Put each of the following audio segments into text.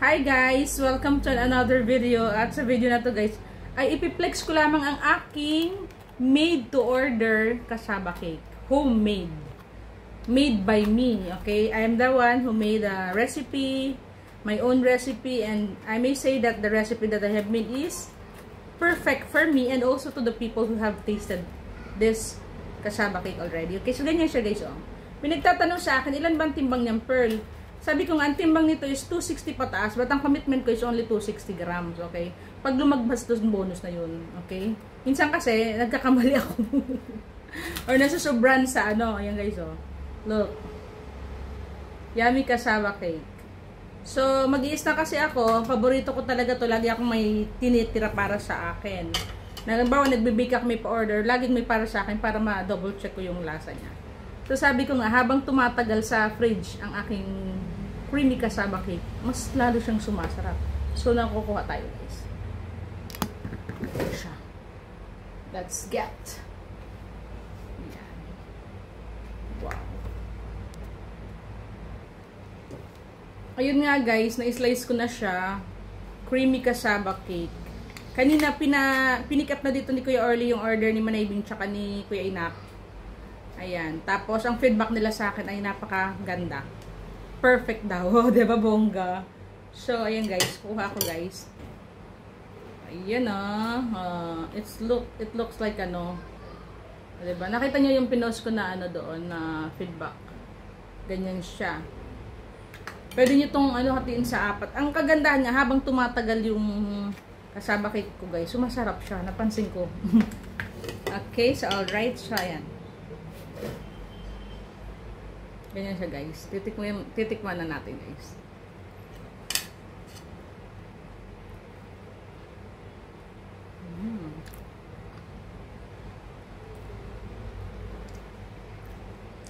Hi guys! Welcome to another video. At sa video na to guys, ay ipiplex ko lamang ang aking made to order kasaba cake. Homemade. Made by me. Okay? I am the one who made the recipe, my own recipe, and I may say that the recipe that I have made is perfect for me and also to the people who have tasted this kasaba cake already. Okay? So ganyan siya guys. Oh. May nagtatanong sa akin, ilan bang timbang niyang pearl? Sabi ko nga, ang timbang nito is 260 pataas, but ang commitment ko is only 260 grams, okay? Pag lumagpas ito, bonus na yun, okay? Minsan kasi, nagkakamali ako. Or nasusobran sa ano, ayan guys, oh. Look. Yummy kasaba cake. So, mag-i-snack kasi ako, paborito ko talaga to, lagi akong may tinitira para sa akin. Halimbawa, nagbe-bake ako, may pa-order, laging may para sa akin para ma-double check ko yung lasa niya. So, sabi ko nga, habang tumatagal sa fridge ang aking creamy kasaba cake, mas lalo siyang sumasarap. So, nakukuha tayo, guys. Ito siya. Let's get. Yan. Wow. Ayun nga, guys, na-slice ko na siya. Creamy kasaba cake. Kanina, pinik up na dito ni Kuya Orly yung order ni Manaybing tsaka ni Kuya Inak. Ayan. Tapos, ang feedback nila sa akin ay napakaganda. Perfect daw. Diba, bongga? So, ayan guys. Kuha ko guys. Ayan it looks like ano. Diba? Nakita nyo yung pinost ko na ano doon na feedback. Ganyan siya. Pwede nyo itong ano, hatiin sa apat. Ang kagandahan niya, habang tumatagal yung kasaba cake ko guys, sumasarap siya. Napansin ko. Okay, so alright. So, ayan. Ganyan siya guys. Titikman na natin guys.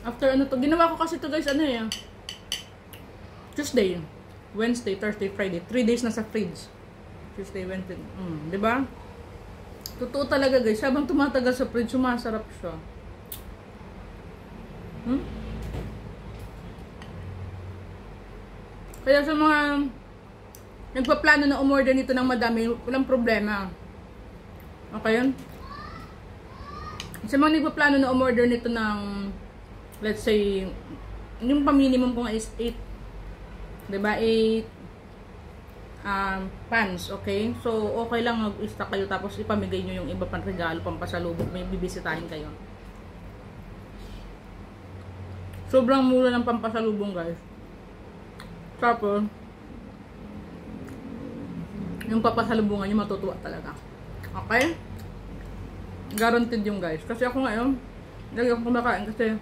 After ano to, ginawa ko kasi to guys, ano eh. Tuesday, Wednesday, Thursday, Friday. 3 days na sa fridge. Tuesday, Wednesday. Diba? Totoo talaga guys. Habang tumatagal sa fridge, sumasarap siya. Kaya sa mga nagpaplano na umorder nito ng madami, walang problema. Okay yun? Sa mga nagpaplano na umorder nito ng, let's say, yung pa-minimum ko nga is 8. Diba? 8 pans, okay? So, okay lang mag-stock kayo tapos ipamigay nyo yung iba pang regalo, pampasalubong, may bibisitahin kayo. Sobrang mura ng pampasalubong guys. Tapos, yung papasalubungan nyo matutuwa talaga. Okay? Guaranteed yung guys. Kasi ako ngayon, lagi akong kumakain kasi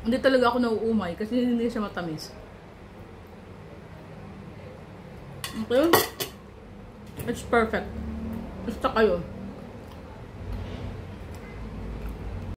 hindi talaga ako nauumay kasi hindi siya matamis. Okay? It's perfect. Basta kayo.